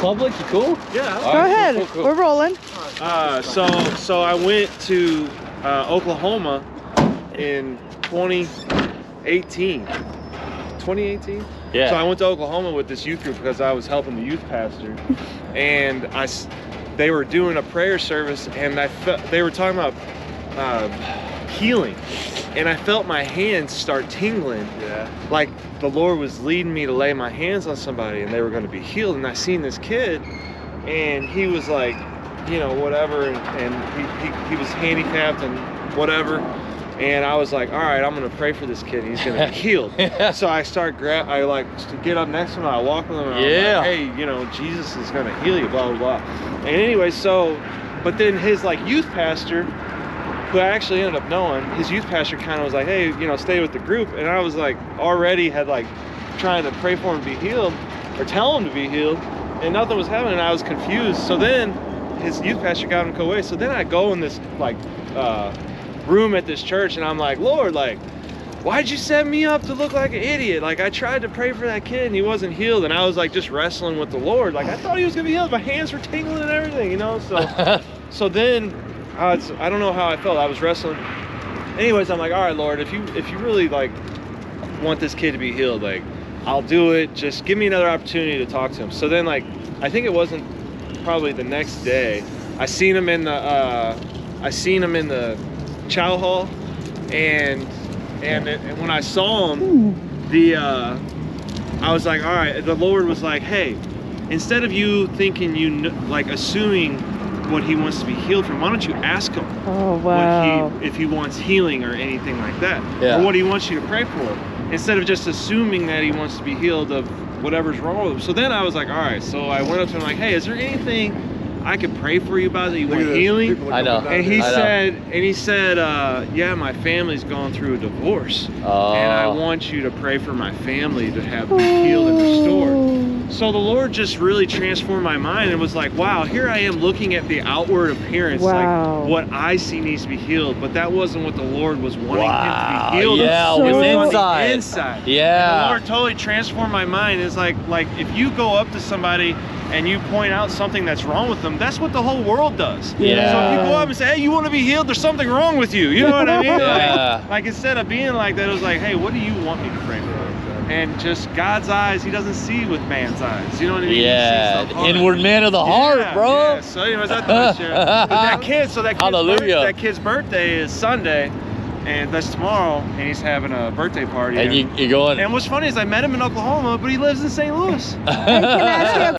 public? You cool? Yeah. Go ahead. Cool. We're rolling. So I went to Oklahoma in 2018. 2018? Yeah. So I went to Oklahoma with this youth group because I was helping the youth pastor, and they were doing a prayer service, and they were talking about healing, and I felt my hands start tingling. Yeah. Like the Lord was leading me to lay my hands on somebody, and they were going to be healed. And I seen this kid, and he was like, you know, whatever, and he was handicapped and whatever. And I was like, all right, I'm gonna pray for this kid. He's gonna be healed. So I get up next to him. I walk with him. And I'm like, hey, you know, Jesus is gonna heal you. Blah blah blah. And anyway, but then his youth pastor, who I actually ended up knowing, his youth pastor kind of was like, hey, you know, stay with the group. And I was like, already had trying to pray for him to be healed or tell him to be healed, and nothing was happening. I was confused. So then his youth pastor got him to go away. So then I go in this room at this church, and I'm like, Lord, why'd you set me up to look like an idiot? I tried to pray for that kid and he wasn't healed, and I was just wrestling with the Lord. I thought he was gonna be healed. My hands were tingling and everything, you know. So then I don't know how I felt. I was wrestling. Anyways, I'm like, all right, Lord, if you really want this kid to be healed, I'll do it. Just give me another opportunity to talk to him. So then I think it wasn't probably the next day, I seen him in the chow hall, and when I saw him, I was like, all right, the Lord was like, hey, instead of you thinking assuming what he wants to be healed from, why don't you ask him if he wants healing or anything like that, or what he wants you to pray for, instead of just assuming that he wants to be healed of whatever's wrong with him. So then I was like, all right, so I went up to him like, hey, is there anything I could pray for you about that you want healing? I know. And he said, yeah, my family's gone through a divorce, and I want you to pray for my family to be healed and restored. So the Lord just really transformed my mind, and was like, wow, here I am looking at the outward appearance, what I see needs to be healed, but that wasn't what the Lord was wanting him to be healed. Yeah, it was inside. on the inside. Yeah. And the Lord totally transformed my mind. It's like if you go up to somebody and you point out something that's wrong with them, that's what the whole world does. Yeah. So if you go up and say, hey, you want to be healed, there's something wrong with you. You know what I mean? Yeah. Instead of being like that, it was like, hey, what do you want me to pray for? And just God's eyes, he doesn't see with man's eyes. You know what I mean? Yeah, he sees the heart. inward man of the heart, bro. Yeah. So anyways, I thought I'd share. But that kid's birthday is Sunday, and that's tomorrow, and he's having a birthday party. And you're going. And what's funny is I met him in Oklahoma, but he lives in St. Louis. Hey, can I ask you a